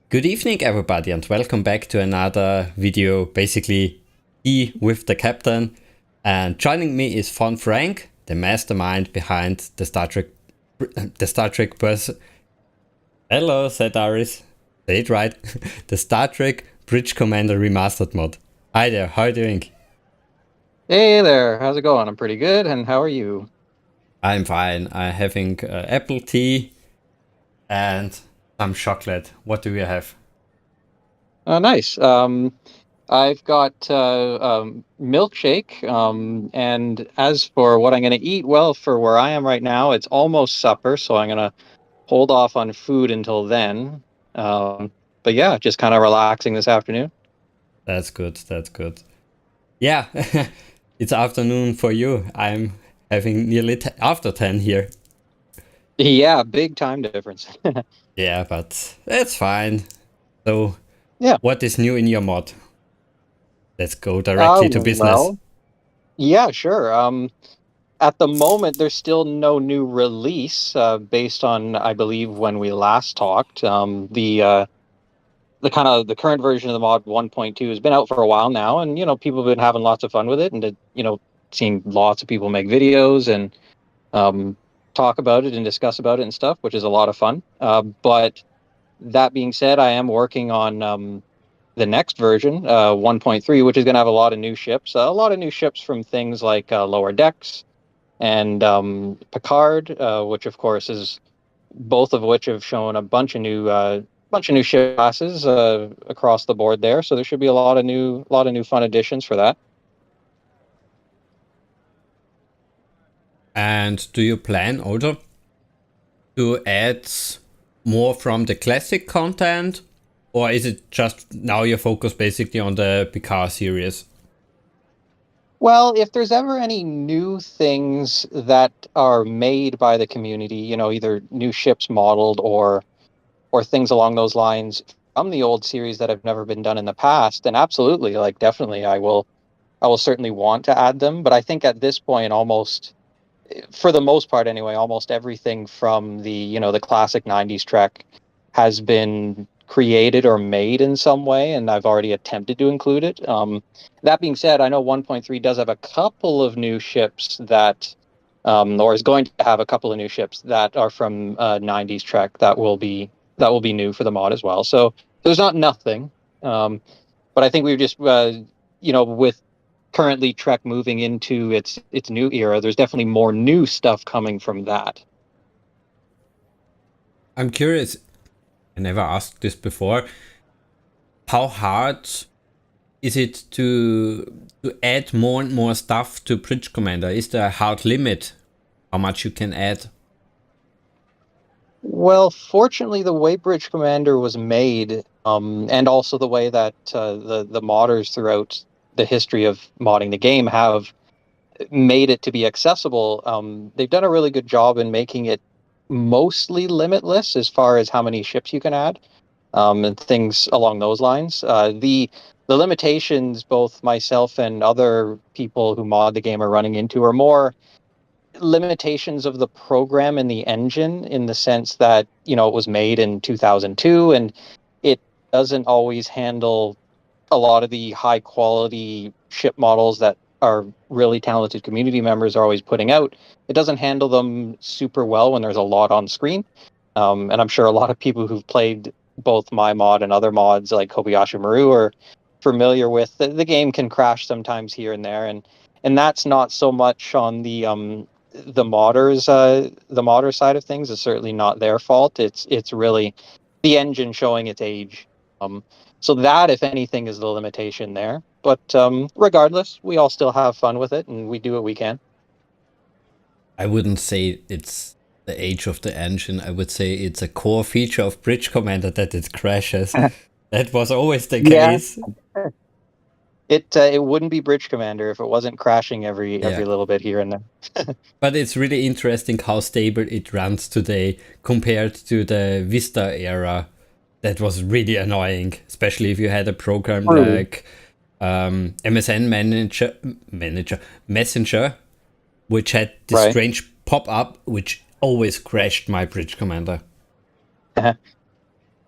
Good evening, everybody, and welcome back to another video, basically E with the captain. And joining me is VonFrank, the mastermind behind the Star Trek person. Hello, Setaris. Say it right. The Star Trek Bridge Commander Remastered Mod. Hi there, how are you doing? Hey there, how's it going? I'm pretty good, and how are you? I'm fine. I'm having apple tea and some chocolate. What do we have? Nice. I've got milkshake. And as for what I'm going to eat, well, for where I am right now, it's almost supper, so I'm going to hold off on food until then. Um, but yeah, just kind of relaxing this afternoon. That's good, that's good. Yeah, it's afternoon for you. I'm having nearly after 10 here. Yeah, big time difference. Yeah, but that's fine. So, Yeah. what is new in your mod? Let's go directly to business. Well, yeah, sure. At the moment, there's still no new release based on, I believe, when we last talked. The current version of the mod 1.2 has been out for a while now, and people have been having lots of fun with it, and seeing lots of people make videos and um, talk about it and discuss about it and stuff, which is a lot of fun. But that being said, I am working on the next version, 1.3, which is going to have a lot of new ships, from things like Lower Decks and Picard, which of course is both of which have shown a bunch of new ship classes across the board there. So there should be a lot of new fun additions for that. And do you plan also to add more from the classic content? Or is it just now your focus basically on the Picard series? Well, if there's ever any new things that are made by the community, either new ships modeled or things along those lines from the old series that have never been done in the past, then absolutely, like definitely I will certainly want to add them. But I think at this point, almost for the most part anyway, almost everything from the classic 90s Trek has been created or made in some way, and I've already attempted to include it. That being said, I know 1.3 does have a couple of new ships or is going to have a couple of new ships that are from 90s Trek that will be new for the mod as well. So there's not nothing, but I think we've just with currently Trek moving into its new era, there's definitely more new stuff coming from that. I'm curious, I never asked this before. How hard is it to add more and more stuff to Bridge Commander? Is there a hard limit how much you can add? Well, fortunately, the way Bridge Commander was made, and also the way that the modders throughout the history of modding the game have made it to be accessible, they've done a really good job in making it mostly limitless as far as how many ships you can add, and things along those lines. The limitations both myself and other people who mod the game are running into are more limitations of the program and the engine, in the sense that it was made in 2002 and it doesn't always handle a lot of the high quality ship models that our really talented community members are always putting out. It doesn't handle them super well when there's a lot on screen. And I'm sure a lot of people who've played both my mod and other mods like Kobayashi Maru are familiar with the game can crash sometimes here and there, and that's not so much on the modder side of things. Is certainly not their fault. It's really the engine showing its age. So that, if anything, is the limitation there. But regardless, we all still have fun with it, and we do what we can. I wouldn't say it's the age of the engine. I would say it's a core feature of Bridge Commander that it crashes. That was always the Yeah, case. it wouldn't be Bridge Commander if it wasn't crashing every Yeah. little bit here and there. But it's really interesting how stable it runs today compared to the Vista era. That was really annoying, especially if you had a program True. like MSN manager Messenger, which had this Right. strange pop up which always crashed my Bridge Commander.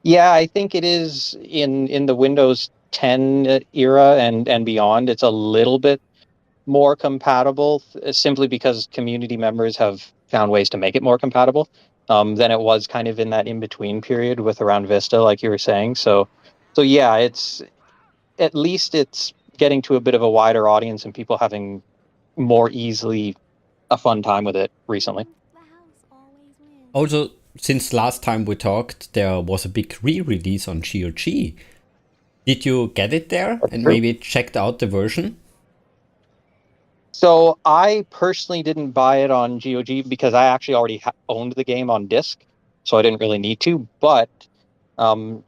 Yeah, I think it is in the Windows 10 era and beyond. It's a little bit more compatible, simply because community members have found ways to make it more compatible than it was kind of in that in between period with around Vista, like you were saying. So yeah, it's at least it's getting to a bit of a wider audience and people having more easily a fun time with it recently. Also, since last time we talked, there was a big re-release on GOG. Did you get it there That's and true. maybe checked out the version? So I personally didn't buy it on GOG because I actually already owned the game on disc, so I didn't really need to. But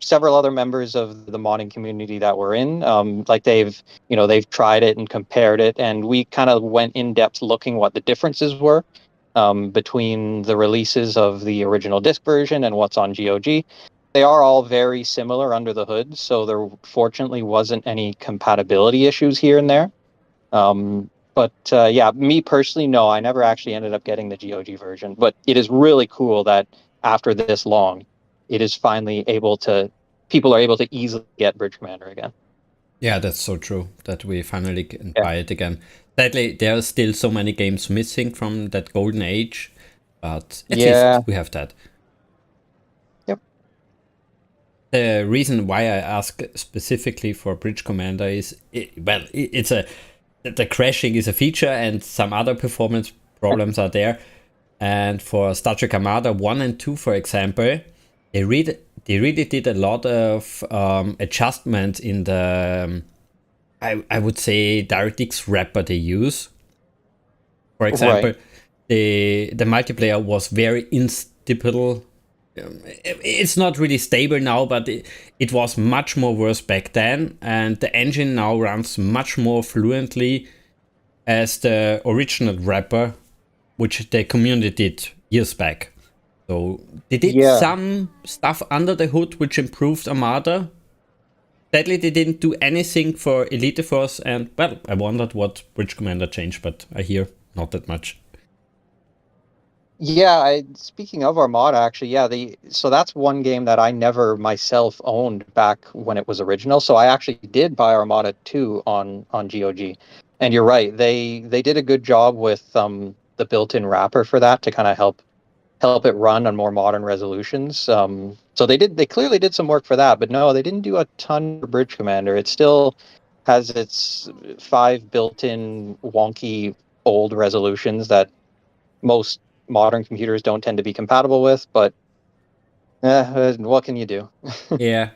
several other members of the modding community that we're in, like they've tried it and compared it, and we kind of went in depth looking what the differences were between the releases of the original disc version and what's on GOG. They are all very similar under the hood, so there fortunately wasn't any compatibility issues here and there. But yeah, me personally, no, I never actually ended up getting the GOG version. But it is really cool that after this long, it is finally able to, people are able to easily get Bridge Commander again. Yeah, that's so true that we finally can Yeah. buy it again. Sadly, there are still so many games missing from that golden age, but at Yeah. least we have that. Yep. The reason why I ask specifically for Bridge Commander is, it's a the crashing is a feature and some other performance problems are there. And for Star Trek Armada 1 and 2, for example, they really did a lot of adjustments in the, I would say, DirectX wrapper they use. For example, Right. the multiplayer was very instable. It's not really stable now, but it was much more worse back then, and the engine now runs much more fluently as the original wrapper, which the community did years back. So they did Yeah. some stuff under the hood which improved Armada. Sadly, they didn't do anything for Elite Force, and well, I wondered what Bridge Commander changed, but I hear not that much. Yeah, speaking of Armada, actually, yeah, so that's one game that I never myself owned back when it was original. So I actually did buy Armada 2 on GOG. And you're right, they did a good job with the built-in wrapper for that to kind of help it run on more modern resolutions. So they clearly did some work for that, but no, they didn't do a ton for Bridge Commander. It still has its five built-in wonky old resolutions that most modern computers don't tend to be compatible with, but what can you do? Yeah,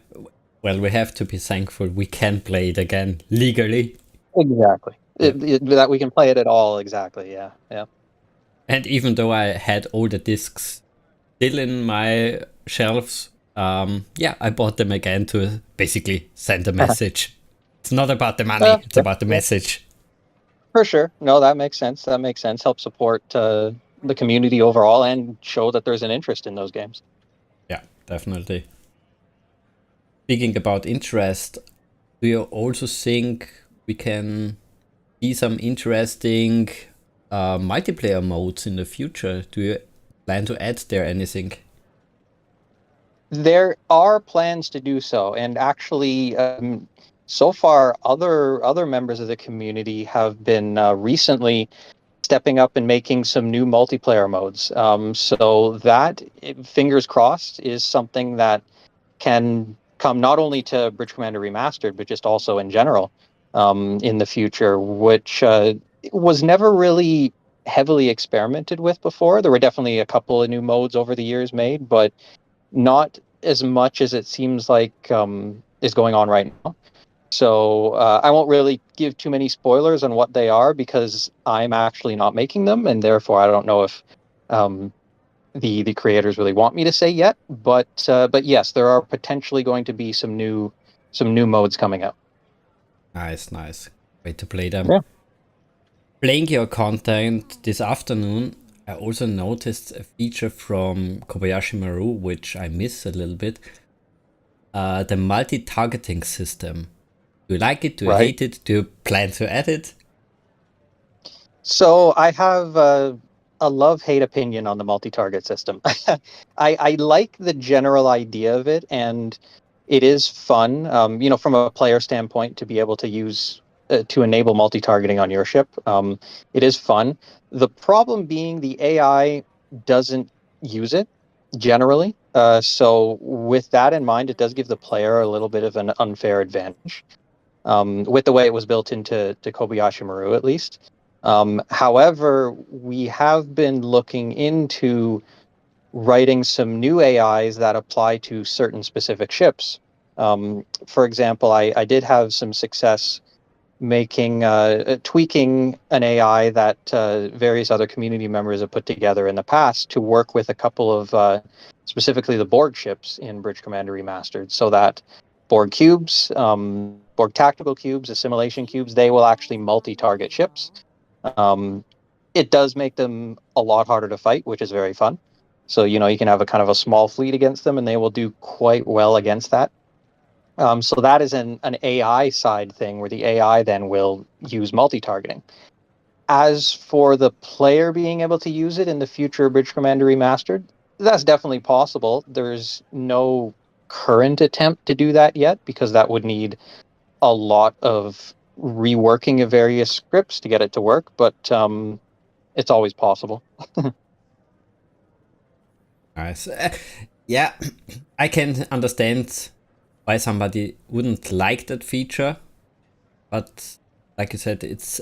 well, we have to be thankful we can play it again legally. Exactly. Yeah. That we can play it at all, exactly, yeah. Yeah. And even though I had all the discs still in my shelves, yeah, I bought them again to basically send a message. It's not about the money, it's Yeah, about the yeah, message. for sure. No, that makes sense. That makes sense. Help support the community overall and show that there's an interest in those games. Yeah, definitely. Speaking about interest, do you also think we can see some interesting multiplayer modes in the future? Do you plan to add there anything? There are plans to do so, and actually, so far, other members of the community have been recently stepping up and making some new multiplayer modes. So that, fingers crossed, is something that can come not only to Bridge Commander Remastered, but just also in general in the future, which was never really heavily experimented with before. There were definitely a couple of new modes over the years made, but not as much as it seems like is going on right now. So I won't really give too many spoilers on what they are because I'm actually not making them, and therefore I don't know if um, the creators really want me to say yet. But yes, there are potentially going to be some new modes coming out. Nice, nice. Way to play them. Yeah. Playing your content this afternoon, I also noticed a feature from Kobayashi Maru, which I miss a little bit. The multi-targeting system. Do you like it? Do you Right. hate it? Do you plan to add it? So I have. a love-hate opinion on the multi-target system. I like the general idea of it, and it is fun, from a player standpoint, to be able to use to enable multi-targeting on your ship. It is fun. The problem being the AI doesn't use it generally. So with that in mind, it does give the player a little bit of an unfair advantage, with the way it was built into Kobayashi Maru, at least. However, we have been looking into writing some new AIs that apply to certain specific ships. For example, I did have some success making tweaking an AI that various other community members have put together in the past to work with a couple of specifically the Borg ships in Bridge Commander Remastered, so that Borg cubes, Borg tactical cubes, assimilation cubes, they will actually multi-target ships. Um, it does make them a lot harder to fight, which is very fun. So, you can have a kind of a small fleet against them, and they will do quite well against that. So that is an AI side thing where the AI then will use multi-targeting. As for the player being able to use it in the future Bridge Commander Remastered, that's definitely possible. There's no current attempt to do that yet, because that would need a lot of reworking of various scripts to get it to work, but it's always possible. Nice. Yeah, I can understand why somebody wouldn't like that feature, but like you said, it's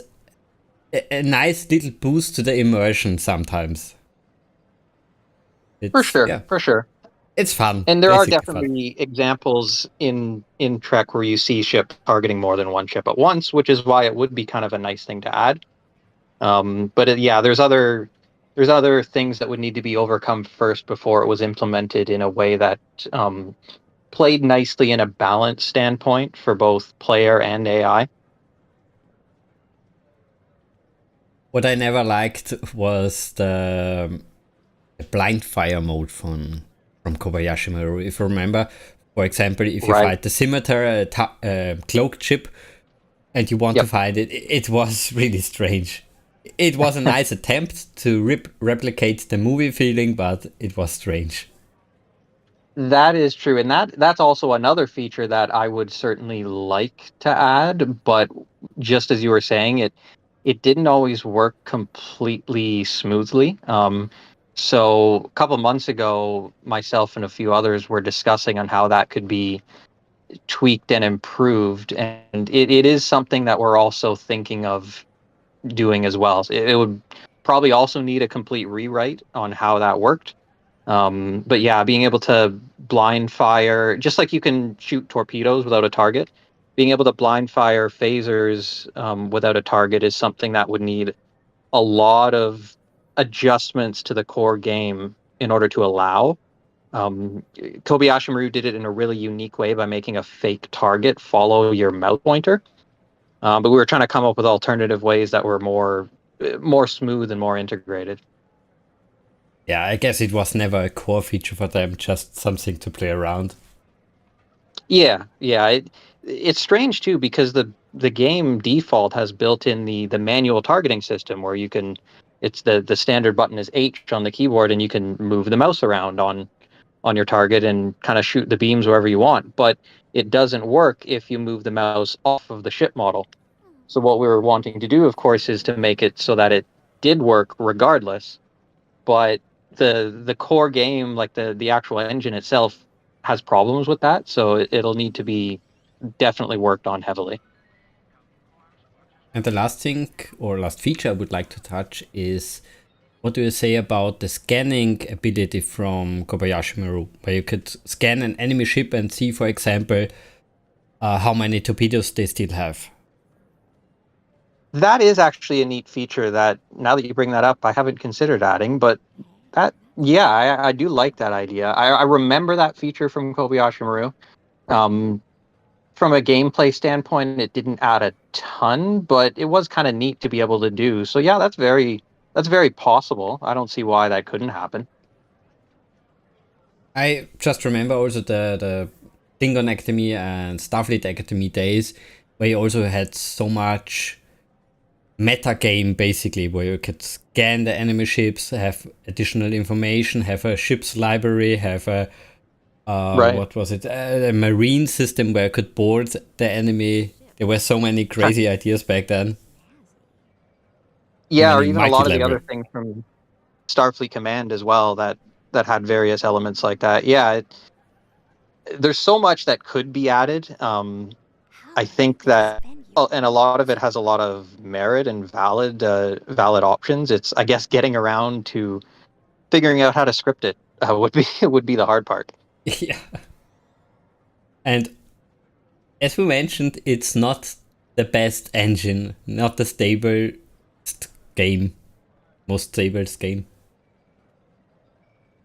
a nice little boost to the immersion sometimes. For It's, sure, yeah, for sure. it's fun, And there are basically fun. definitely examples in Trek where you see ship targeting more than one ship at once, which is why it would be kind of a nice thing to add. But there's other things that would need to be overcome first before it was implemented in a way that um, played nicely in a balance standpoint for both player and AI. What I never liked was the blind fire mode from Kobayashi Maru. If you remember, for example, if you Right. fight the scimitar cloaked ship and you want to Yep. fight it, it was really strange. It was a nice attempt to replicate the movie feeling, but it was strange. That is true, and that's also another feature that I would certainly like to add. But just as you were saying, it didn't always work completely smoothly. So a couple months ago, myself and a few others were discussing on how that could be tweaked and improved, and it is something that we're also thinking of doing as well. So it would probably also need a complete rewrite on how that worked. But yeah, being able to blind fire, just like you can shoot torpedoes without a target, being able to blind fire phasers without a target is something that would need a lot of adjustments to the core game in order to allow. Kobayashi Maru did it in a really unique way by making a fake target follow your mouse pointer. But we were trying to come up with alternative ways that were more smooth and more integrated. Yeah, I guess it was never a core feature for them, just something to play around. Yeah, yeah. It's strange too because the game default has built in the manual targeting system where you can it's the standard button is H on the keyboard and you can move the mouse around on your target and kind of shoot the beams wherever you want. But it doesn't work if you move the mouse off of the ship model. So what we were wanting to do, of course, is to make it so that it did work regardless, but the core game, like the actual engine itself, has problems with that, so it'll need to be definitely worked on heavily. And the last thing or last feature I would like to touch is what do you say about the scanning ability from Kobayashi Maru, where you could scan an enemy ship and see, for example, how many torpedoes they still have? That is actually a neat feature that, now that you bring that up, I haven't considered adding, but yeah, I do like that idea. I remember that feature from Kobayashi Maru. Um, from a gameplay standpoint, it didn't add a ton, but it was kind of neat to be able to do. So yeah, that's very possible. I don't see why that couldn't happen. I just remember also the Klingon Academy and Starfleet Academy days, where you also had so much meta game basically, where you could scan the enemy ships, have additional information, have a ship's library, have a Right. what was it, a marine system where you could board the enemy. There were so many crazy ideas back then, Yeah, even or in even a lot of the multi-level. other things from Starfleet Command as well that had various elements like that. Yeah, there's so much that could be added. I think that, oh, and a lot of it has a lot of merit and valid options. It's, I guess, getting around to figuring out how to script it would be would be the hard part. Yeah, and as we mentioned, it's not the best engine, not the stable game, most stable game.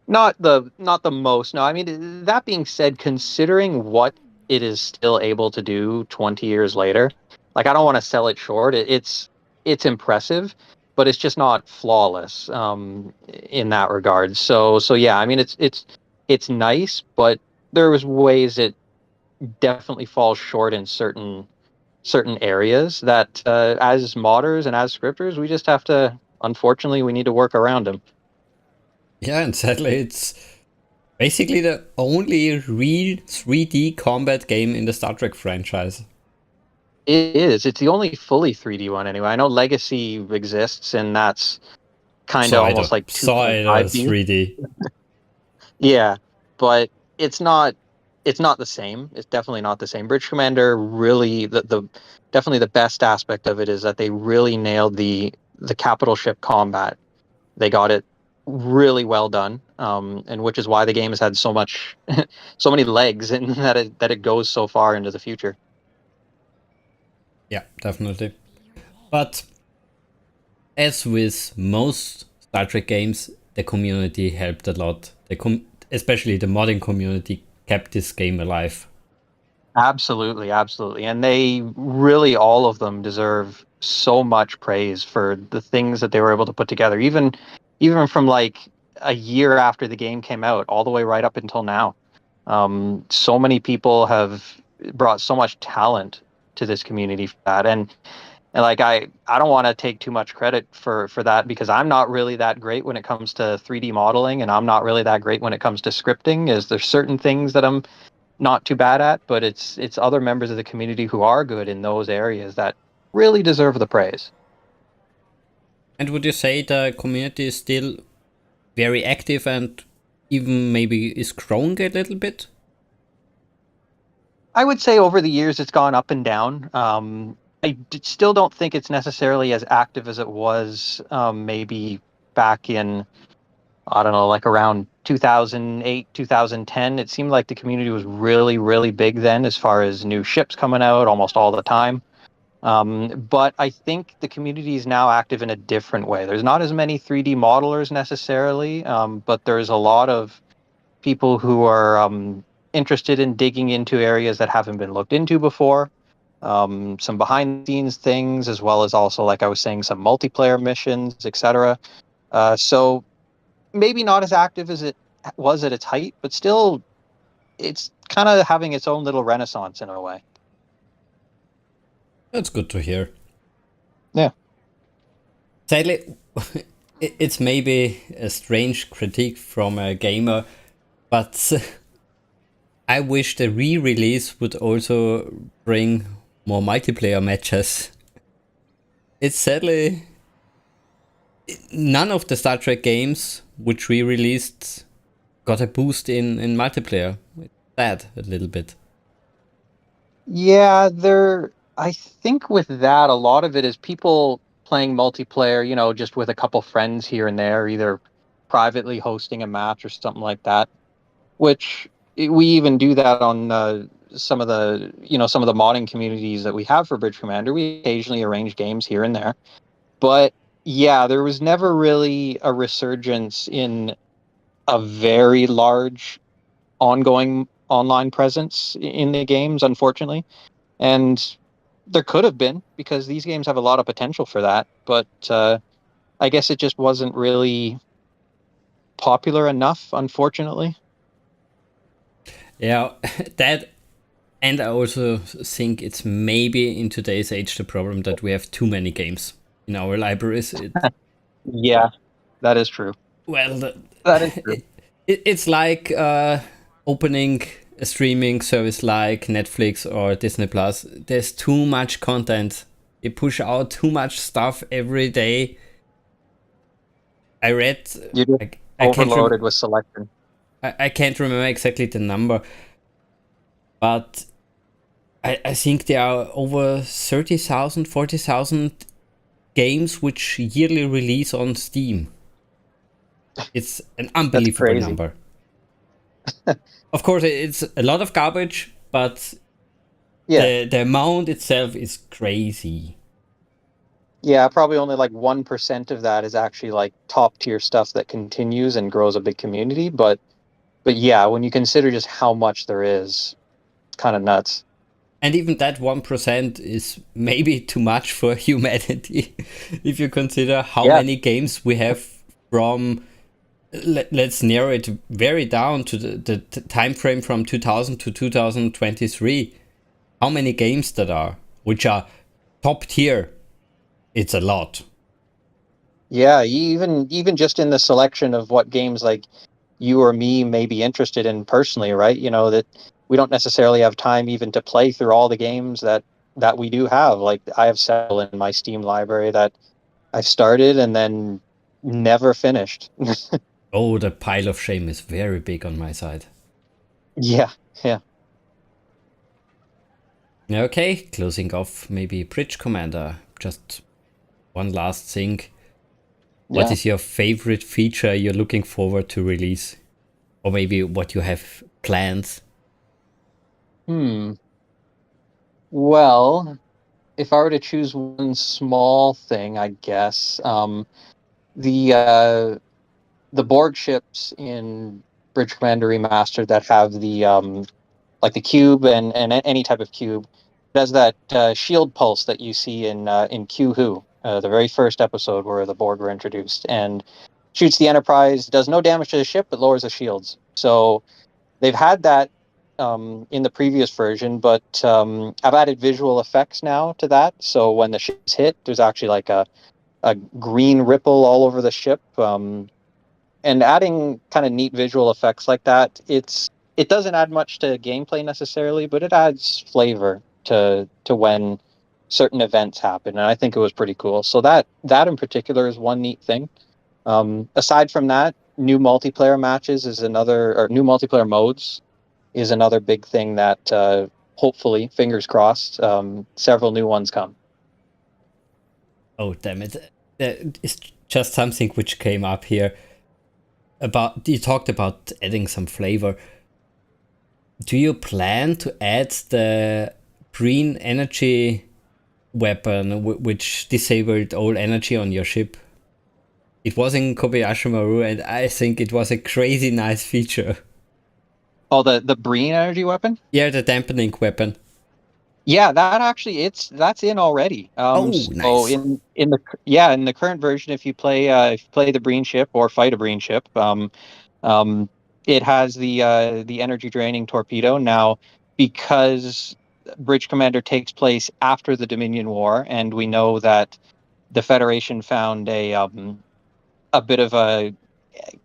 Not the most. No, I mean, that being said, considering what it is still able to do 20 years later, like, I don't want to sell it short. It's impressive, but it's just not flawless in that regard. So yeah, I mean, it's nice, but there was ways it definitely falls short in certain areas that, as modders and as scripters, we just have to, unfortunately, we need to work around them. Yeah, and sadly, it's basically the only real 3D combat game in the Star Trek franchise. It is. It's the only fully 3D one anyway. I know Legacy exists, and that's kind of almost like Saw it 2.5D. 3D. Yeah, but it's not. It's not the same. It's definitely not the same. Bridge Commander really, the definitely the best aspect of it is that they really nailed the capital ship combat. They got it really well done, and which is why the game has had so much, so many legs, and that it goes so far into the future. Yeah, definitely. But as with most Star Trek games, the community helped a lot. Especially the modding community kept this game alive. Absolutely, absolutely. And they really, all of them deserve so much praise for the things that they were able to put together, even from like a year after the game came out, all the way right up until now. So many people have brought so much talent to this community for that. And like, I don't want to take too much credit for that, because I'm not really that great when it comes to 3D modeling, and I'm not really that great when it comes to scripting. Is there's certain things that I'm not too bad at, but it's other members of the community who are good in those areas that really deserve the praise. And would you say the community is still very active and even maybe is growing a little bit? I would say over the years it's gone up and down. Still don't think it's necessarily as active as it was, maybe back in, I don't know, like around 2008, 2010. It seemed like the community was really, really big then, as far as new ships coming out almost all the time. But I think the community is now active in a different way. There's not as many 3D modelers necessarily, but there's a lot of people who are interested in digging into areas that haven't been looked into before. Some behind the scenes things, as well as also, like I was saying, some multiplayer missions, etc. So maybe not as active as it was at its height, but still, it's kind of having its own little renaissance in a way. That's good to hear. Yeah. Sadly, it's maybe a strange critique from a gamer, but I wish the re-release would also bring more multiplayer matches. It's sadly none of the Star Trek games which re-released got a boost in multiplayer. It's sad a little bit. Yeah, I think with that, a lot of it is people playing multiplayer, just with a couple friends here and there, either privately hosting a match or something like that, which we even do that on some of the modding communities that we have for Bridge Commander. We occasionally arrange games here and there. But yeah, there was never really a resurgence in a very large ongoing online presence in the games, unfortunately. And there could have been, because these games have a lot of potential for that, but I guess it just wasn't really popular enough, unfortunately. Yeah, that, and I also think it's maybe in today's age the problem that we have too many games. in our libraries. Yeah, that is true. Well, That is true. it's like opening a streaming service like Netflix or Disney Plus. There's too much content. They push out too much stuff every day. I read, You're just I can't overloaded with selection. I can't remember exactly the number, but I think there are over 30,000, 40,000 games which yearly release on Steam. It's an That's unbelievable crazy. number. Of course, it's a lot of garbage, but Yeah. the amount itself is crazy. Yeah, probably only like 1% of that is actually like top tier stuff that continues and grows a big community. But yeah, when you consider just how much there is, it's kind of nuts. And even that 1% is maybe too much for humanity if you consider how Yeah. many games we have from. Let's narrow it very down to the time frame from 2000 to 2023. How many games that are, which are top tier? It's a lot. Yeah, even just in the selection of what games like you or me may be interested in personally, right? You know, that we don't necessarily have time even to play through all the games that we do have. Like I have several in my Steam library that I started and then never finished. Oh, the pile of shame is very big on my side. Yeah, yeah. Okay, closing off maybe Bridge Commander. Just one last thing. What Yeah. is your favorite feature you're looking forward to release? Or maybe what you have plans? Hmm. Well, if I were to choose one small thing, I guess the the board ships in Bridge Commander Remastered that have the like the cube and any type of cube does that shield pulse that you see in Q Who, the very first episode where the board were introduced, and shoots the Enterprise, does no damage to the ship but lowers the shields. So they've had that in the previous version, but I've added visual effects now to that. So when the ships hit, there's actually like a green ripple all over the ship. And adding kind of neat visual effects like that, it doesn't add much to gameplay necessarily, but it adds flavor to when certain events happen, and I think it was pretty cool. So that in particular is one neat thing. Aside from that, new multiplayer matches is another, or new multiplayer modes is another big thing that hopefully, fingers crossed, several new ones come. Oh, damn it. That is just something which came up here. About you talked about adding some flavor. Do you plan to add the green energy weapon which disabled all energy on your ship? It was in Kobayashi Maru, and I think it was a crazy nice feature. Oh, the Breen energy weapon. Yeah, the dampening weapon. Yeah, that actually that's in already. Oh, So nice. in the current version, if you play the Breen ship or fight a Breen ship, um, it has the energy draining torpedo now because Bridge Commander takes place after the Dominion War, and we know that the Federation found a bit of a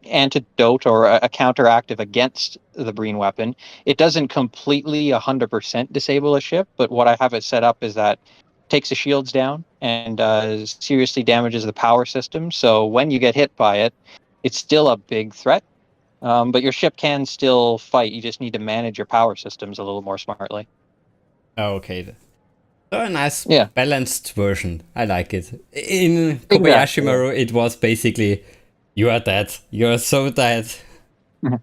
antidote or a counteractive against the Breen weapon. It doesn't completely 100% disable a ship, but what I have it set up is that takes the shields down and seriously damages the power system. So when you get hit by it, it's still a big threat. But your ship can still fight. You just need to manage your power systems a little more smartly. Okay. So a nice Yeah, balanced version. I like it. In Kobayashi exactly. Maru, it was basically you are dead. You are so dead. Yeah.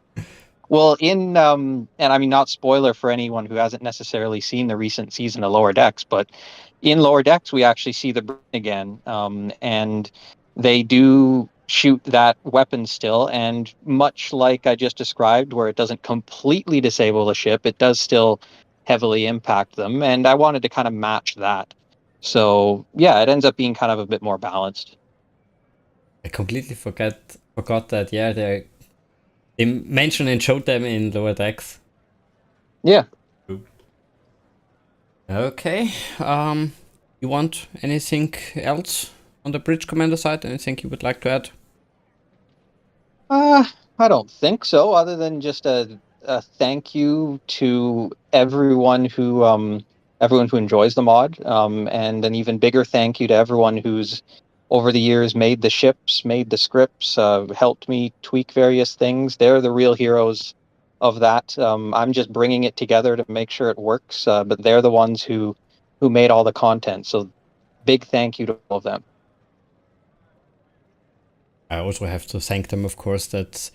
Well, and I mean, not spoiler for anyone who hasn't necessarily seen the recent season of Lower Decks, but in Lower Decks, we actually see the Breen again, and they do shoot that weapon still. And much like I just described, where it doesn't completely disable a ship, it does still heavily impact them. And I wanted to kind of match that. So yeah, it ends up being kind of a bit more balanced. I completely forgot that. Yeah, they mentioned and showed them in Lower Decks. Yeah. Okay. You want anything else on the Bridge Commander side? Anything you would like to add? I don't think so, other than just a thank you to everyone who enjoys the mod, and an even bigger thank you to everyone who's over the years made the ships, made the scripts, helped me tweak various things. They're the real heroes of that. I'm just bringing it together to make sure it works, but they're the ones who made all the content. So big thank you to all of them. I also have to thank them, of course, that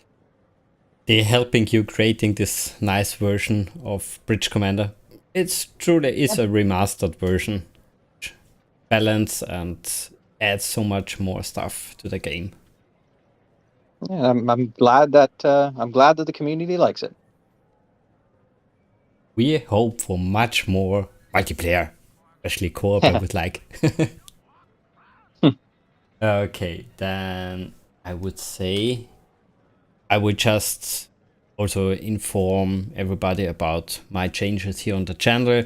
they're helping you creating this nice version of Bridge Commander. It's truly is a remastered version. Balance and adds so much more stuff to the game. Yeah, I'm glad that the community likes it. We hope for much more multiplayer, especially co-op. I would like. Okay, then I would say I would just also inform everybody about my changes here on the channel.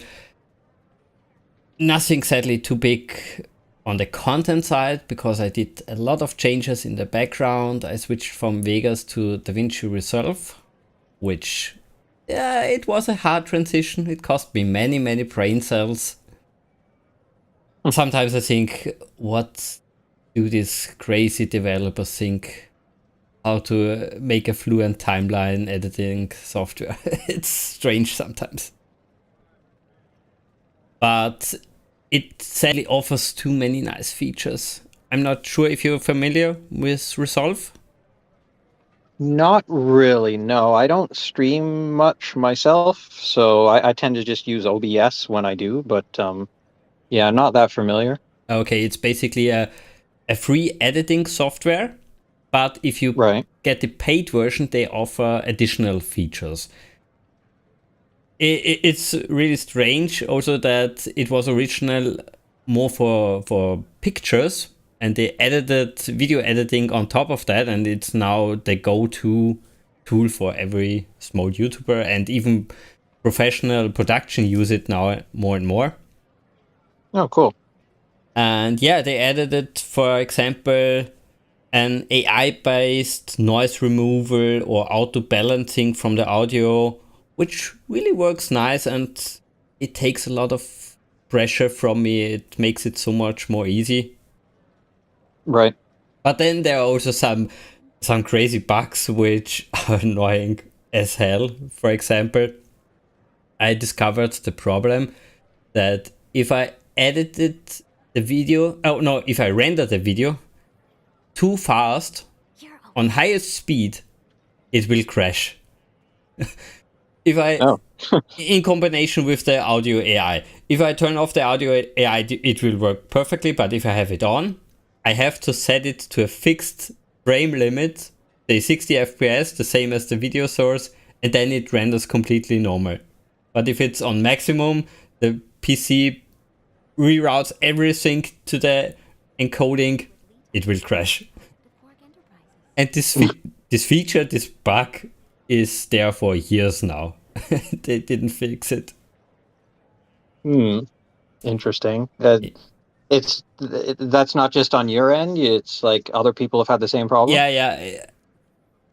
Nothing sadly too big on the content side, because I did a lot of changes in the background. I switched from Vegas to DaVinci Resolve, which, yeah, it was a hard transition. It cost me many brain cells. Sometimes I think, what do these crazy developers think? How to make a fluent timeline editing software? It's strange sometimes. But it sadly offers too many nice features. I'm not sure if you're familiar with Resolve. Not really, no. I don't stream much myself, so I tend to just use OBS when I do, but yeah, not that familiar. Okay, it's basically a free editing software, but if you Right. get the paid version, they offer additional features. It's really strange also that it was original more for pictures, and they edited video editing on top of that, and it's now the go-to tool for every small YouTuber, and even professional production use it now more and more. Oh, cool. And yeah, they added it, for example, an AI-based noise removal or auto balancing from the audio, which really works nice, and it takes a lot of pressure from me. It makes it so much more easy. Right. But then there are also some crazy bugs which are annoying as hell. For example, I discovered the problem that if I edited the video, if I rendered the video too fast on highest speed, it will crash. If I, in combination with the audio AI, if I turn off the audio AI, it will work perfectly. But if I have it on, I have to set it to a fixed frame limit, say 60 FPS, the same as the video source, and then it renders completely normal. But if it's on maximum, the PC reroutes everything to the encoding, it will crash. And this bug is there for years now. They didn't fix it. Interesting. That's not just on your end. It's like other people have had the same problem. Yeah.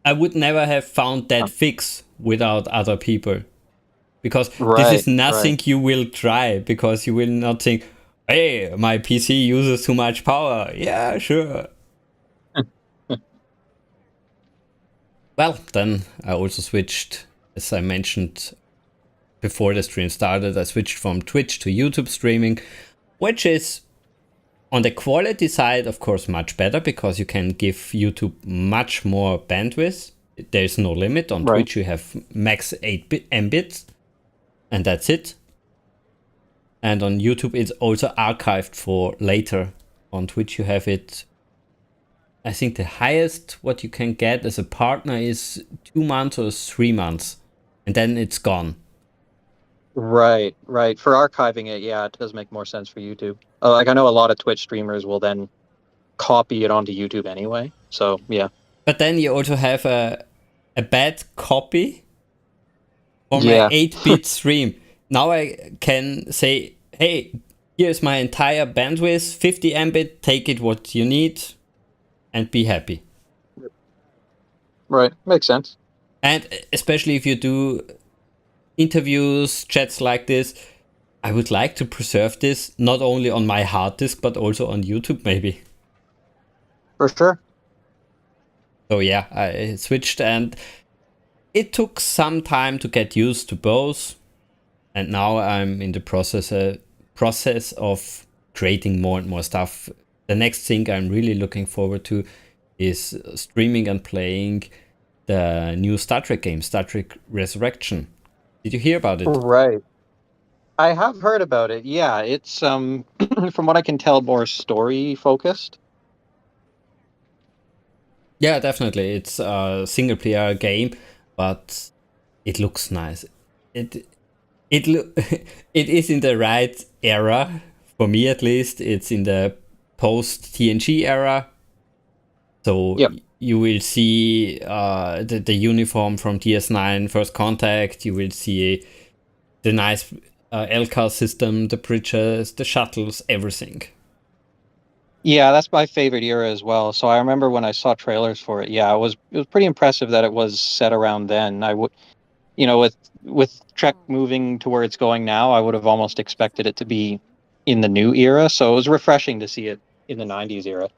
I would never have found that fix without other people, because this is nothing you will try, because you will not think, hey, my PC uses too much power. Yeah, sure. Well, then I also switched, as I mentioned before the stream started, I switched from Twitch to YouTube streaming, which is on the quality side, of course, much better, because you can give YouTube much more bandwidth. There's no limit. On Twitch, you have max 8 Mbits, and that's it. And on YouTube, it's also archived for later. On Twitch, you have it, I think the highest what you can get as a partner is 2 months or 3 months, and then it's gone. Right. For archiving it, yeah, it does make more sense for YouTube. Like I know a lot of Twitch streamers will then copy it onto YouTube anyway. So yeah. But then you also have a bad copy for my 8-bit stream. Now I can say, hey, here's my entire bandwidth, 50 Mbit, take it what you need, and be happy. Right, makes sense. And especially if you do interviews, chats like this, I would like to preserve this not only on my hard disk, but also on YouTube maybe. For sure. So yeah, I switched, and it took some time to get used to both. And now I'm in the process of creating more and more stuff. The next thing I'm really looking forward to is streaming and playing the new Star Trek game, Star Trek Resurrection. Did you hear about it? Right. I have heard about it. Yeah, it's from what I can tell, more story focused. Yeah, definitely. It's a single player game, but it looks nice. It it is in the right era for me, at least. It's in the post TNG era, so Yep. you will see the uniform from DS9 First Contact. You will see the nice LCAR system, the bridges, the shuttles, everything. Yeah, that's my favorite era as well. So I remember when I saw trailers for it. Yeah, it was pretty impressive that it was set around then. I would, with Trek moving to where it's going now, I would have almost expected it to be in the new era. So it was refreshing to see it in the '90s era.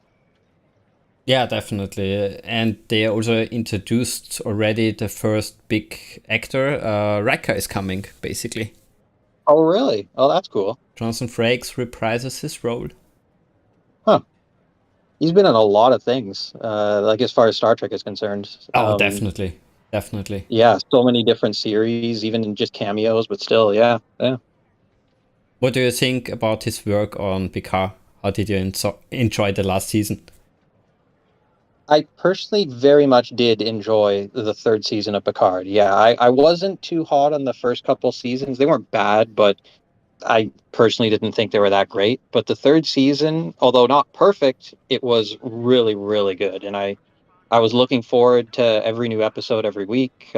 Yeah, definitely. And they also introduced already the first big actor. Riker is coming, basically. Oh, really? Oh, that's cool. Jonathan Frakes reprises his role. Huh. He's been in a lot of things, like as far as Star Trek is concerned. Oh, definitely. Definitely. Yeah, so many different series, even in just cameos, but still, yeah, yeah. What do you think about his work on Picard? How did you enjoy the last season? I personally very much did enjoy the third season of Picard. Yeah, I wasn't too hot on the first couple seasons. They weren't bad, but I personally didn't think they were that great. But the third season, although not perfect, it was really, really good. And I was looking forward to every new episode every week.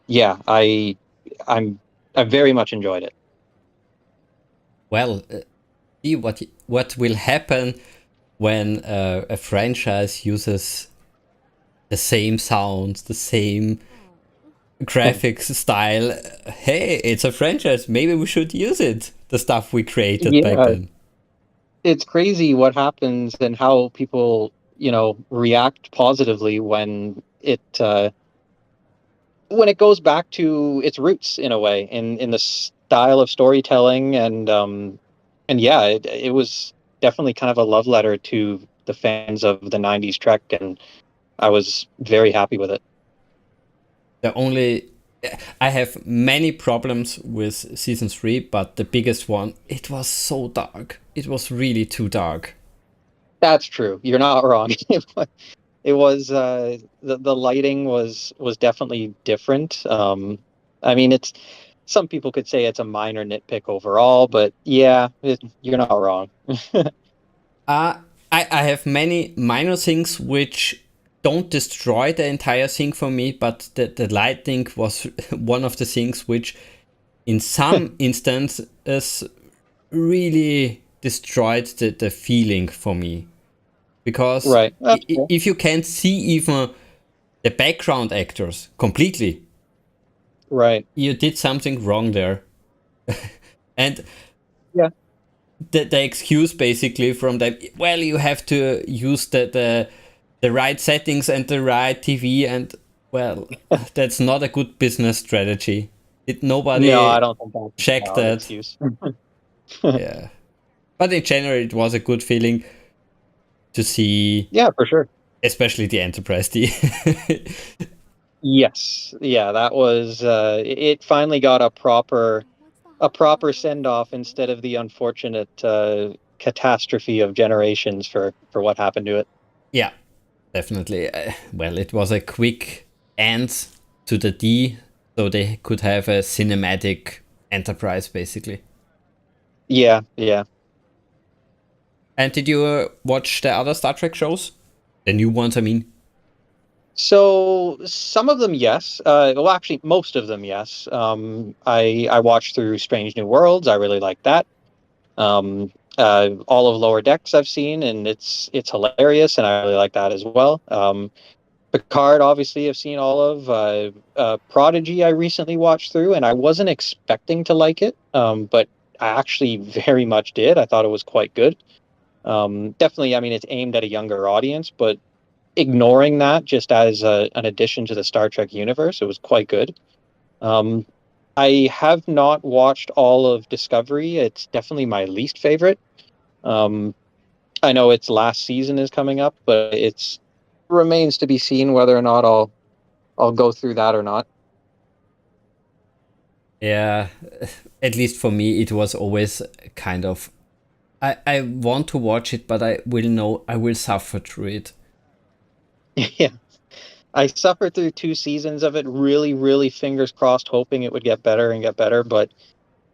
Yeah, I'm I very much enjoyed it. Well, see what will happen when a franchise uses the same sounds, the same graphics style. Hey, it's a franchise. Maybe we should use it. The stuff we created back Yeah, then. it's crazy what happens and how people, react positively when it goes back to its roots in a way, in the style of storytelling, and yeah, it was definitely kind of a love letter to the fans of the '90s Trek, and I was very happy with it. The only I have many problems with season 3, but the biggest one, it was so dark. It was really too dark. That's true. You're not wrong. It was the lighting was definitely different. I mean, it's some people could say it's a minor nitpick overall, but yeah, you're not wrong. Uh, I have many minor things which don't destroy the entire thing for me, but the lighting was one of the things which, in some instances, really destroyed the feeling for me. Because Right. That's cool. if you can't see even the background actors completely, Right. you did something wrong there. And Yeah. the excuse basically from them, well, you have to use the right settings and the right TV, and well, that's not a good business strategy. Did No, I nobody don't think that's a check valid that? excuse. Yeah. But in general, it was a good feeling to see, Yeah, for sure. especially the Enterprise D. Yes. Yeah, that was it finally got a proper send off instead of the unfortunate catastrophe of generations for what happened to it. Yeah, definitely. Well, it was a quick end to the D, so they could have a cinematic Enterprise basically. Yeah, yeah. And did you watch the other Star Trek shows? The new ones, I mean. So some of them, yes. Well, actually, most of them, yes. I watched through Strange New Worlds. I really like that. All of Lower Decks I've seen, and it's hilarious, and I really like that as well. Picard, obviously, I've seen all of. Prodigy, I recently watched through, and I wasn't expecting to like it, but I actually very much did. I thought it was quite good. Definitely, I mean, it's aimed at a younger audience, but ignoring that just as an addition to the Star Trek universe, it was quite good. Um, I have not watched all of Discovery. It's definitely my least favorite. Um, I know its last season is coming up, but it's remains to be seen whether or not I'll go through that or not. Yeah, at least for me, it was always kind of. I want to watch it, but I will suffer through it. Yeah, I suffered through 2 seasons of it, really, really fingers crossed, hoping it would get better and get better, but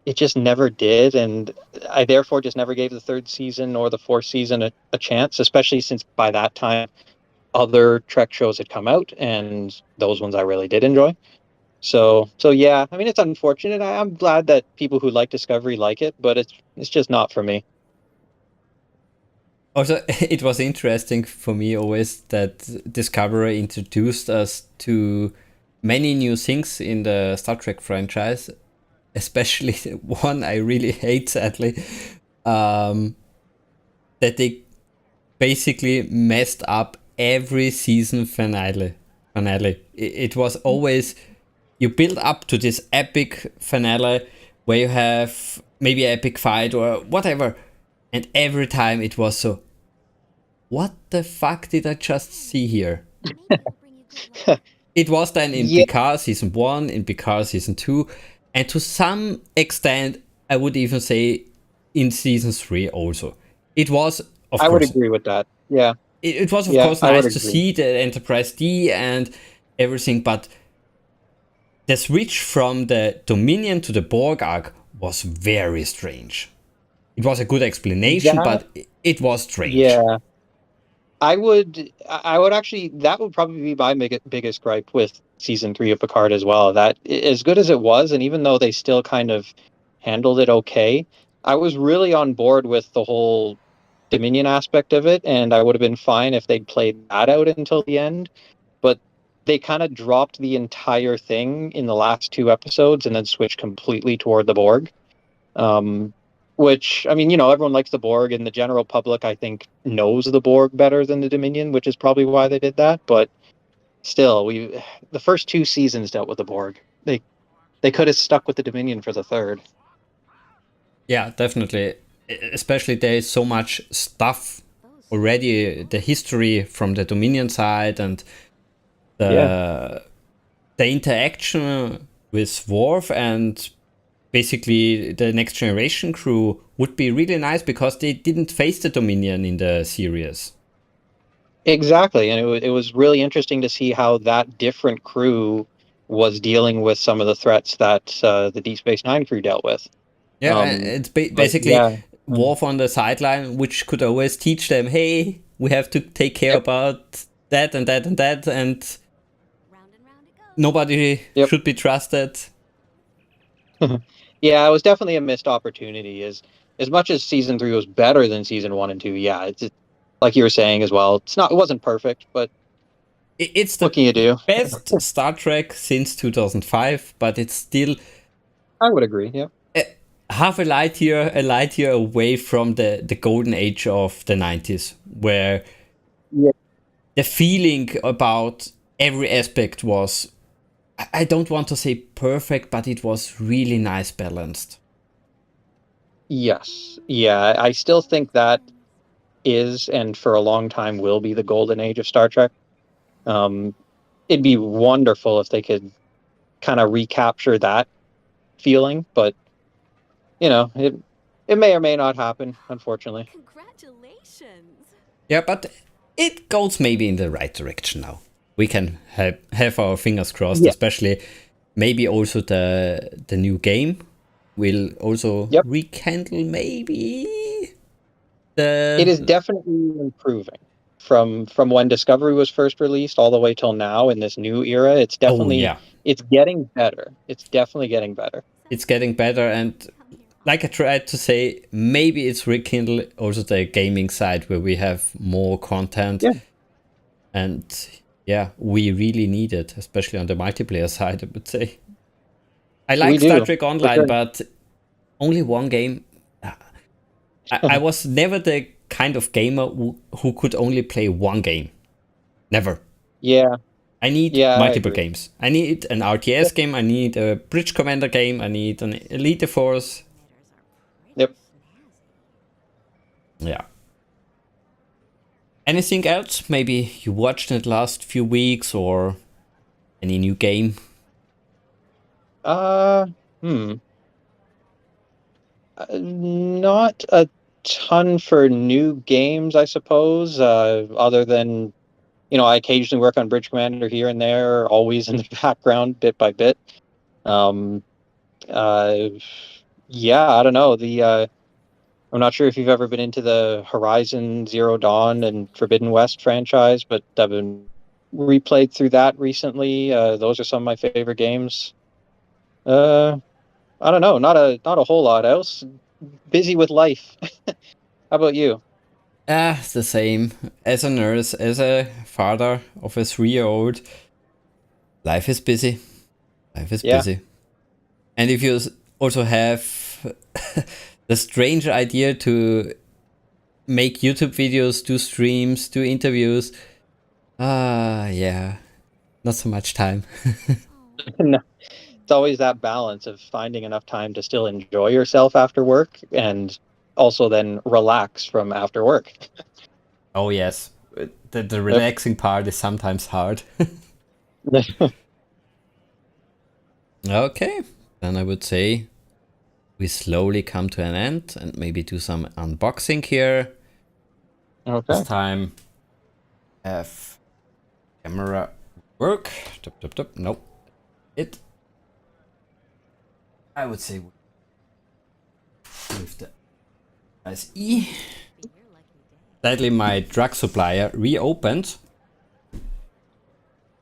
it just never did, and I therefore just never gave the third season or the fourth season a chance, especially since by that time other Trek shows had come out, and those ones I really did enjoy. So yeah, I mean it's unfortunate. I'm glad that people who like Discovery like it, but it's just not for me. Also, it was interesting for me always that Discovery introduced us to many new things in the Star Trek franchise, especially one I really hate, sadly, that they basically messed up every season finale. It was always you build up to this epic finale where you have maybe an epic fight or whatever, and every time it was so. What the fuck did I just see here? It was then in Yeah, Picard season 1, in Picard season 2, and to some extent, I would even say in season 3 also. It was, of I would course, agree with that. Yeah, it was of yeah, course I would nice to agree. see the Enterprise D and everything, but the switch from the Dominion to the Borg arc was very strange. It was a good explanation, That, but it was strange. yeah, I would actually, that would probably be my biggest gripe with season 3 of Picard as well. That as good as it was, and even though they still kind of handled it okay, I was really on board with the whole Dominion aspect of it, and I would have been fine if they'd played that out until the end. But they kind of dropped the entire thing in the last 2 episodes and then switched completely toward the Borg. Um, which, I mean, everyone likes the Borg, and the general public, I think, knows the Borg better than the Dominion, which is probably why they did that. But still, the first 2 seasons dealt with the Borg. They could have stuck with the Dominion for the third. Yeah, definitely. Especially there is so much stuff already, the history from the Dominion side and Yeah, the interaction with Worf and basically the next generation crew would be really nice because they didn't face the Dominion in the series. exactly. And it was really interesting to see how that different crew was dealing with some of the threats that the Deep Space Nine crew dealt with. Yeah, and Um, it's but basically yeah, Worf on the sideline, which could always teach them, hey, we have to take care yep, about that and that and that, and nobody yep. should be trusted. Yeah, it was definitely a missed opportunity. As much as season 3 was better than season 1 and 2, yeah, it's like you were saying as well. It wasn't perfect, but It's what the can you do? best Star Trek since 2005, but it's still I would agree. Yeah. a, half a light year away from the golden age of the 90s, where Yeah. the feeling about every aspect was, I don't want to say perfect, but it was really nice balanced. Yes. Yeah, I still think that is and for a long time will be the golden age of Star Trek. Um, it'd be wonderful if they could kind of recapture that feeling, but it may or may not happen, unfortunately. Congratulations! Yeah, but it goes maybe in the right direction now. We can have our fingers crossed, Yeah. especially maybe also the new game will also Yep. rekindle maybe It is the. definitely improving from when Discovery was first released all the way till now in this new era. Oh yeah, It's getting better. It's definitely getting better. it's getting better, and like I tried to say, maybe it's rekindle also the gaming side where we have more content. Yeah. And yeah, we really need it, especially on the multiplayer side, I would say. I We like Star do, Trek for Online, sure. but only one game. I was never the kind of gamer who could only play one game. Never. Yeah, I need yeah, I multiple agree. games. I need an RTS game, I need a Bridge Commander game, I need an Elite Force. Yep. Yeah. Anything else? Maybe you watched in the last few weeks or any new game? Uh, hmm. Not a ton for new games, I suppose. Other than I occasionally work on Bridge Commander here and there, always in the background, bit by bit. Um, uh, yeah, I don't know. I'm not sure if you've ever been into the Horizon Zero Dawn and Forbidden West franchise, but I've been replayed through that recently. Those are some of my favorite games. I don't know, not a whole lot else. Busy with life. How about you? The same. As a nurse, as a father of a 3-year-old, life is busy. Life is Yeah. busy. And if you also have the strange idea to make YouTube videos, do streams, do interviews, yeah, not so much time. No, it's always that balance of finding enough time to still enjoy yourself after work and also then relax from after work. Oh yes, the Yep. relaxing part is sometimes hard. Okay, then I would say we slowly come to an end and maybe do some unboxing here. This Okay. time have camera work. Tup, tup, tup. Nope. It. I would say with the press E. Sadly, my drug supplier reopened.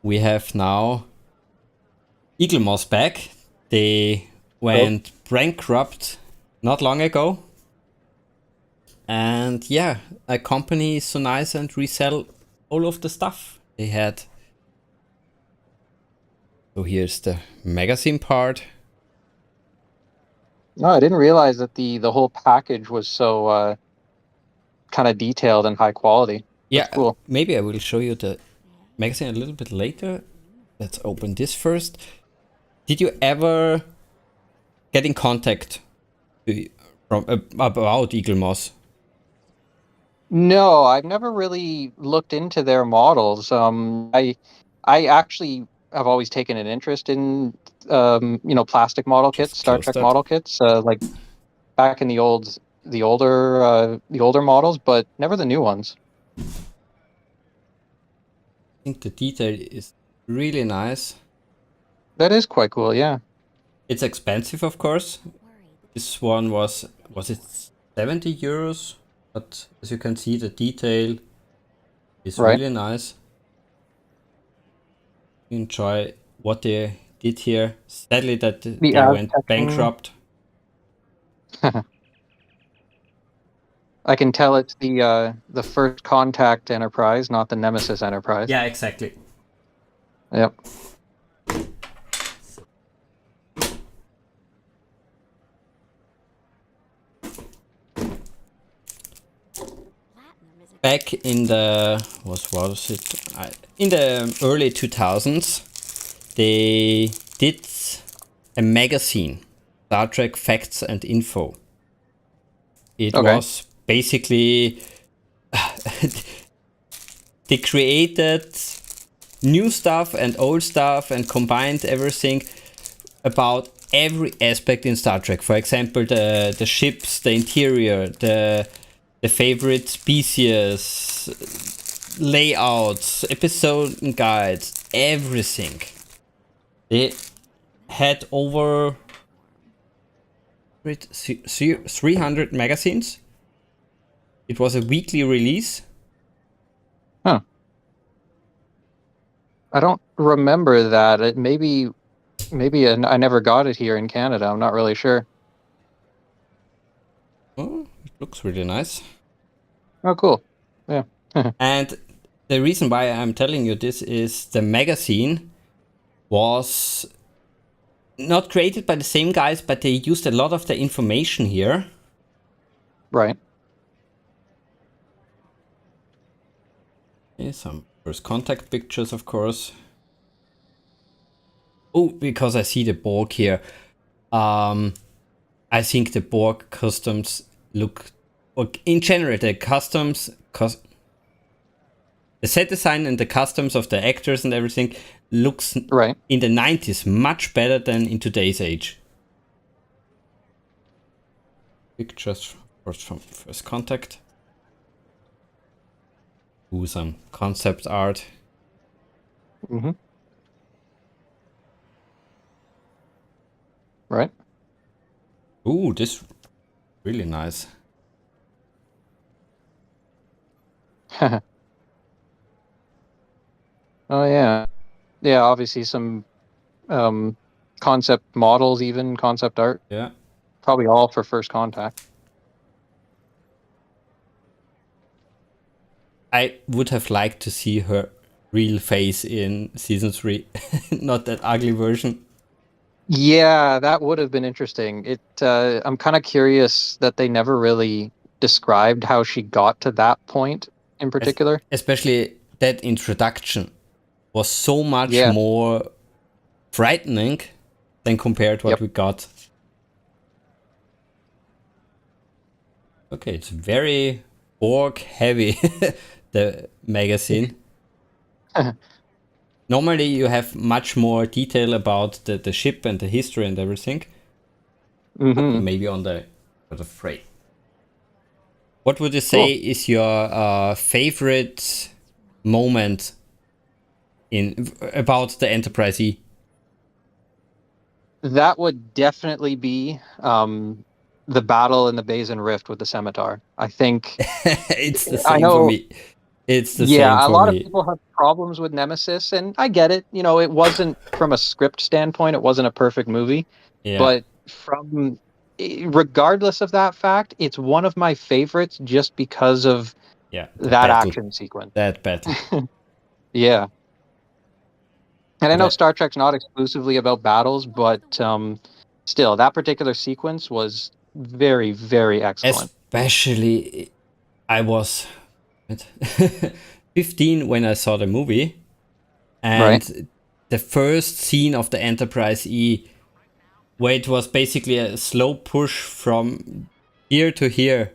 We have now Eaglemoss back. They went bankrupt not long ago. And yeah, a company is so nice and resell all of the stuff they had. So here's the magazine part. No, I didn't realize that the whole package was so kind of detailed and high quality. Yeah, That's cool. maybe I will show you the magazine a little bit later. Let's open this first. Did you ever get in contact from about Eaglemoss? No, I've never really looked into their models. I actually have always taken an interest in plastic model kits, Just Star close Trek that. model kits, like back in the older models, but never the new ones. I think the detail is really nice. That is quite cool, yeah. It's expensive, of course. This one was it 70 euros? But as you can see, the detail is Right. really nice. Enjoy what they did here. Sadly, that The they went Aztec. bankrupt. I can tell it's the First Contact Enterprise, not the Nemesis Enterprise. Yeah, exactly. Yep. Back in the was it? In the early 2000s, they did a magazine, Star Trek Facts and Info. It Okay. was basically they created new stuff and old stuff and combined everything about every aspect in Star Trek. For example, the ships, the interior, the favorite species, layouts, episode guides, everything. They had over 300 magazines. It was a weekly release. Huh. I don't remember that. It maybe I never got it here in Canada. I'm not really sure. looks really nice. Oh, cool. Yeah. And the reason why I'm telling you this is the magazine was not created by the same guys, but they used a lot of the information here. Right. Okay, some first contact pictures, of course. Oh, because I see the Borg here. I think the Borg customs look, in general, the customs, the set design and the customs of the actors and everything looks Right. in the 90s much better than in today's age. Pictures, of course, from first contact. Ooh, some concept art. Mm-hmm. Right. Ooh, this really nice. Oh yeah. Yeah, obviously some concept models, even concept art. Yeah. Probably all for First Contact. I would have liked to see her real face in season 3, not that ugly version. Yeah, that would have been interesting. I'm kind of curious that they never really described how she got to that point in particular. Especially that introduction was so much Yeah. more frightening than compared to what Yep. we got. Okay, it's very Borg heavy, the magazine. Normally you have much more detail about the ship and the history and everything. Mm-hmm. Maybe on the freight. What would you say is your favorite moment in about the Enterprise E? That would definitely be the battle in the Basin Rift with the Scimitar. I think It's the I same for know. me. It's the same Yeah, a for lot of me. people have problems with Nemesis, and I get it. You know, it wasn't from a script standpoint, it wasn't a perfect movie, Yeah, but regardless of that fact, it's one of my favorites just because of yeah, the that battle, action sequence. that battle. Yeah. And I But know Star Trek's not exclusively about battles, but still, that particular sequence was very, very excellent. especially, I was 15 when I saw the movie, Right? and the first scene of the Enterprise E, where it was basically a slow push from here to here.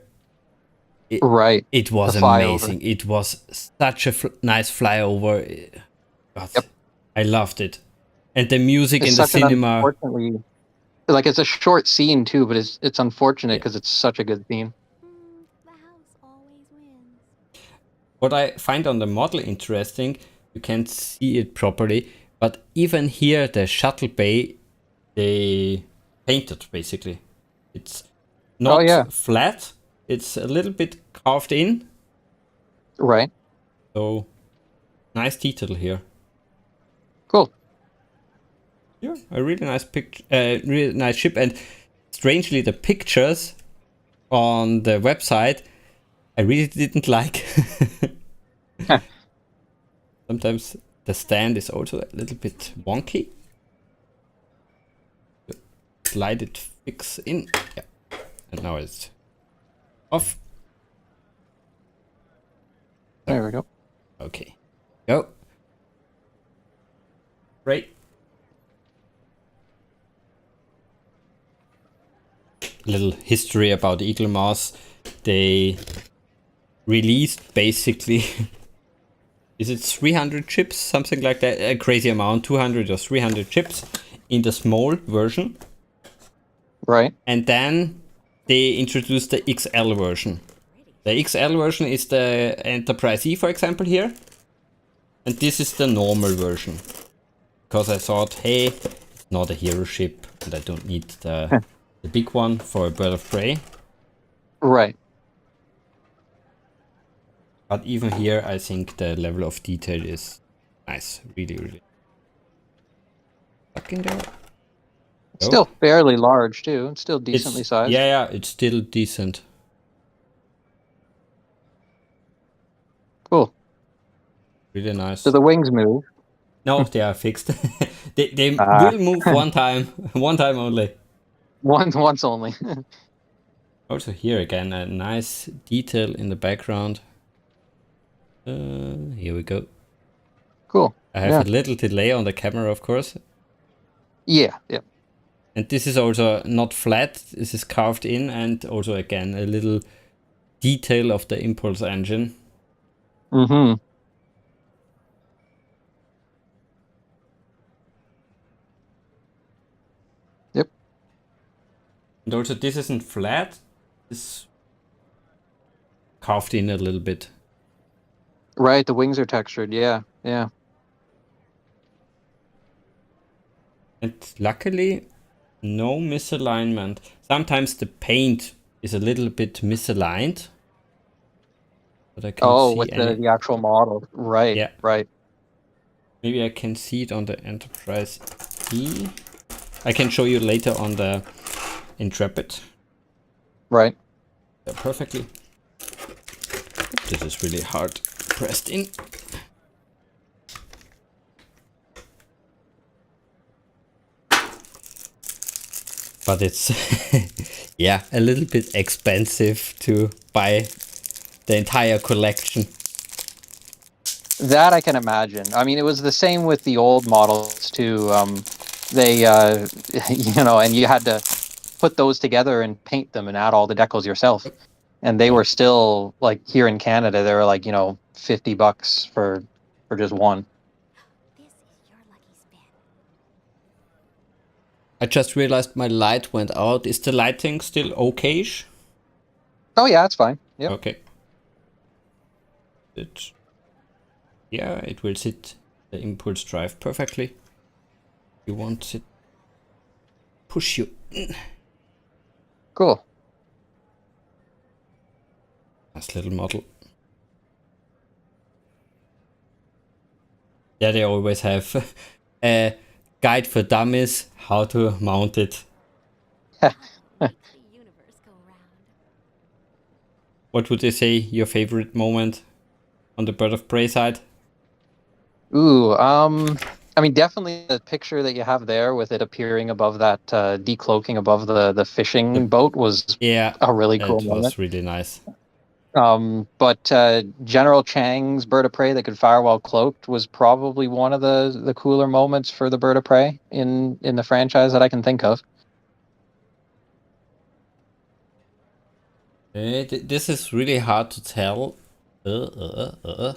Right. It The was flyover. amazing. It was such a nice flyover. God, Yep. I loved it. And the music It's in the such an cinema. unfortunately like it's a short scene too, but it's unfortunate Yeah. because it's such a good scene. The house always wins. What I find on the model interesting, you can't see it properly, but even here the shuttle bay, they painted basically. It's Oh not yeah. flat, it's a little bit carved in. Right. So nice detail here. Cool. Yeah, a really nice picture, really nice ship, and strangely the pictures on the website I really didn't like. Sometimes the stand is also a little bit wonky. Slide it fix in. Yeah. And now it's off. There we go. Okay. Go. Great. Little history about Eaglemoss. They released basically is it 300 chips, something like that, a crazy amount, 200 or 300 chips in the small version. Right. And then they introduced the XL version. The XL version is the Enterprise E, for example, here. And this is the normal version. Because I thought, hey, it's not a hero ship, and I don't need the big one for a bird of prey. Right. But even here, I think the level of detail is nice. Really, really. Stuck in there. It's still fairly large too. It's still decently It's, sized. yeah, it's still decent. Cool. Really nice. Do the wings move? No, they are fixed. they Ah. will move one time, one time only. Once only. Also here again, a nice detail in the background. Here we go. Cool. I have Yeah. a little delay on the camera, of course. Yeah. And this is also not flat, this is carved in, and also again a little detail of the impulse engine. Mm-hmm. Yep. And also this isn't flat, it's carved in a little bit. Right, the wings are textured. Yeah. And luckily, no misalignment. Sometimes the paint is a little bit misaligned. But I can't Oh, see with any. the actual model. Right. Yeah. Right. Maybe I can see it on the Enterprise E. I can show you later on the Intrepid. Right. Yeah, perfectly. This is really hard pressed in. But it's yeah, a little bit expensive to buy the entire collection. That I can imagine. I mean, it was the same with the old models too. They, and you had to put those together and paint them and add all the decals yourself. And they were still like here in Canada, they were like, $50 for just one. This is your lucky spin. I just realized my light went out. Is the lighting still okay-ish? Oh yeah, it's fine. Yep. Okay. Yeah, it will sit the impulse drive perfectly. You want it push you in. Cool. Nice little model. Yeah, they always have a guide for dummies how to mount it. The universe go round. What would they say your favorite moment on the Bird of Prey side? Ooh, I mean, definitely the picture that you have there with it appearing above that decloaking above the fishing boat was Yeah, a really cool that moment. was really nice. But General Chang's Bird of Prey that could fire while cloaked was probably one of the cooler moments for the Bird of Prey in the franchise that I can think of. This is really hard to tell The house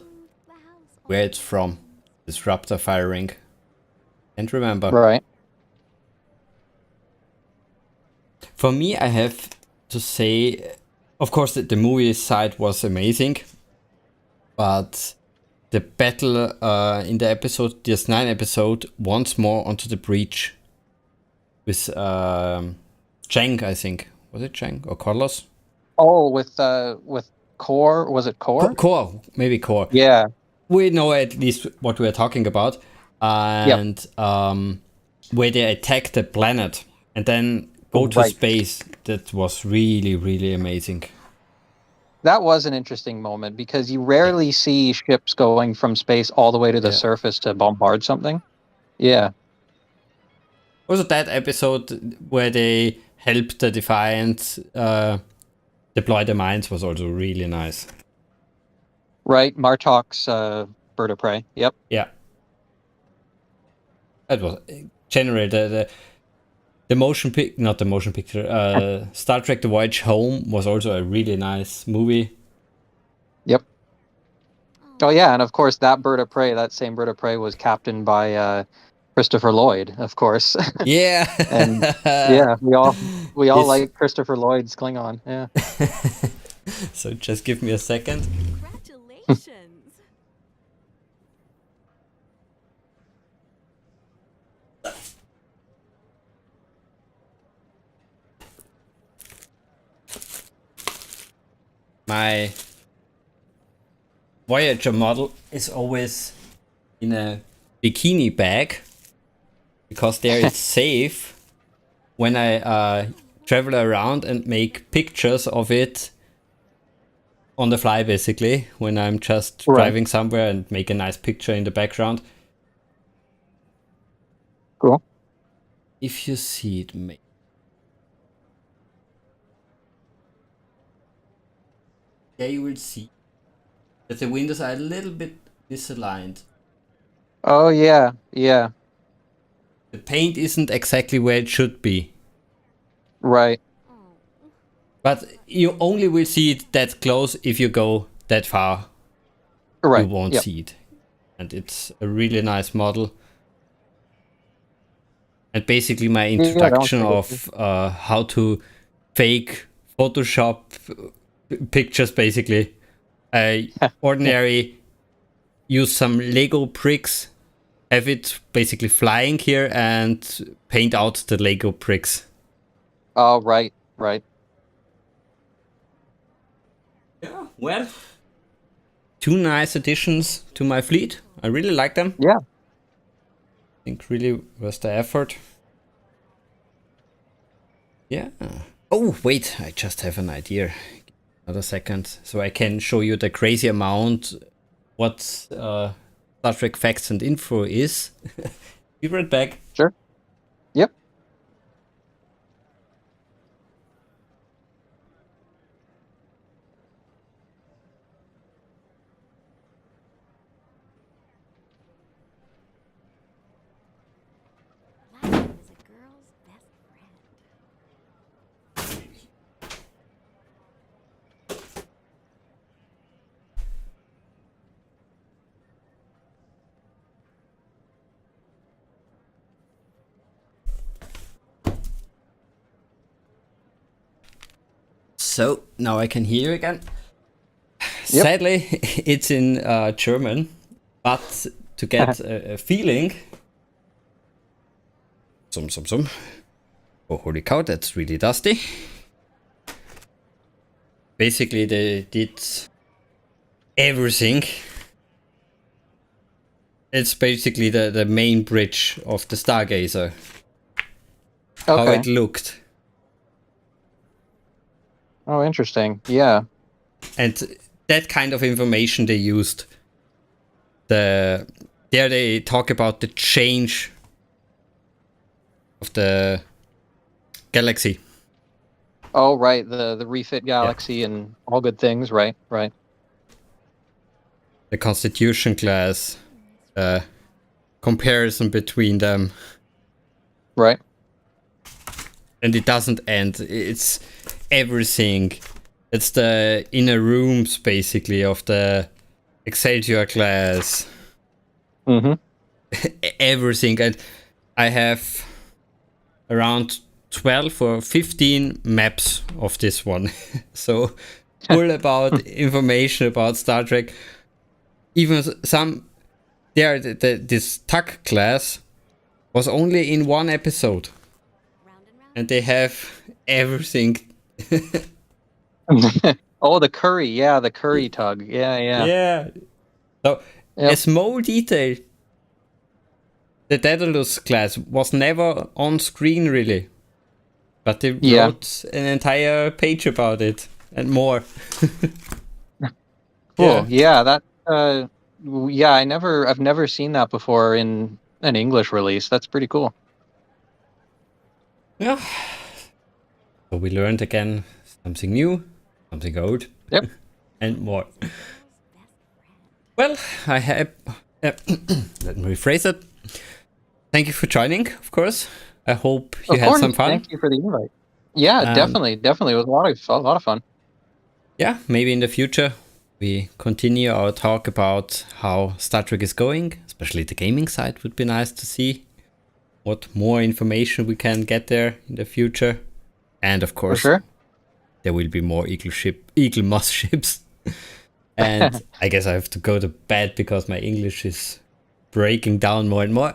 where it's from. Disruptor firing. And remember. Right. For me, I have to say, of course, the movie side was amazing, but the battle in the episode, DS9 episode, once more onto the breach with Chang, I think. Was it Chang or Carlos? Oh, with Core, was it Core? Core, maybe Core. Yeah. We know at least what we're talking about, and where they attack the planet and then go to Right. space. That was really, really amazing. That was an interesting moment because you rarely see ships going from space all the way to the surface to bombard something. Yeah. Also, that episode where they helped the Defiant deploy the mines was also really nice. Right. Martok's Bird of Prey. Yep. Yeah. That was generated. The motion pic, not the motion picture. Star Trek: The Voyage Home was also a really nice movie. Yep. Oh yeah, and of course that Bird of Prey, that same Bird of Prey was captained by Christopher Lloyd, of course. Yeah. And yeah, we all It's- like Christopher Lloyd's Klingon. Yeah. So just give me a second. Congratulations. My Voyager model is always in a bikini bag because there it's safe when I travel around and make pictures of it on the fly, basically, when I'm just Right. driving somewhere and make a nice picture in the background. Cool. If you see it, yeah, you will see that the windows are a little bit misaligned. Oh yeah, yeah. The paint isn't exactly where it should be. Right. Oh, But you only will see it that close if you go that far. You Right. won't Yep. see it. And it's a really nice model. And basically my Yeah, that one's introduction pretty good. of how to fake Photoshop pictures, basically. I ordinary use some Lego bricks, have it basically flying here, and paint out the Lego bricks. Oh, right, right. Yeah, well, two nice additions to my fleet. I really like them. Yeah. I think really was the effort. Yeah. Oh, wait, I just have an idea. Another second, so I can show you the crazy amount what Star Trek facts and info is. Be right back. Sure. Yep. platinum is a girl's best friend. So now I can hear you again. Yep. Sadly, it's in German, but to get a feeling. Some. Oh, holy cow, that's really dusty. Basically, they did everything. It's basically the main bridge of the Stargazer. How Okay. it looked. Oh, interesting. Yeah. And that kind of information they used. There they talk about the change of the galaxy. Oh, right. The refit galaxy and all good things. Right. Right. The Constitution class. Comparison between them. Right. And it doesn't end. It's everything. It's the inner rooms, basically, of the Excelsior class. Mm-hmm. Everything. And I have around 12 or 15 maps of this one. So full about information about Star Trek. Even some there, this TAC class was only in one episode. Round and round. And they have everything. Oh, the curry. Yeah, the curry tug. Yeah, yeah. Yeah. So Yep. a small detail. The Daedalus class was never on screen really. But they Yeah. wrote an entire page about it and more. Cool. Yeah. Yeah, that yeah, I've never seen that before in an English release. That's pretty cool. Yeah. So we learned again something new, something old, Yep. and more. Girl's best friend. Well, I have. Let me rephrase it. Thank you for joining, of course. I hope you Of had course. some fun. Thank you for the invite. Yeah, definitely. It was a lot of fun. Yeah, maybe in the future we continue our talk about how Star Trek is going, especially the gaming side would be nice to see what more information we can get there in the future. And of For course, sure. there will be more Eaglemoss ships. And I guess I have to go to bed because my English is breaking down more and more.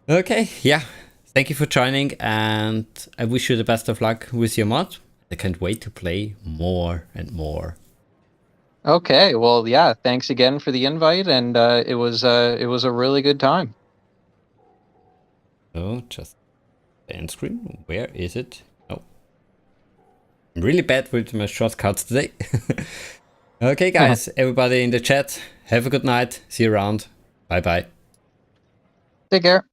Okay, yeah. Thank you for joining, and I wish you the best of luck with your mod. I can't wait to play more and more. Okay. Well, yeah, thanks again for the invite, and it was a really good time. So just the end screen. Where is it? Oh. I'm really bad with my shortcuts today. Okay, guys, everybody in the chat, have a good night. See you around. Bye bye. Take care.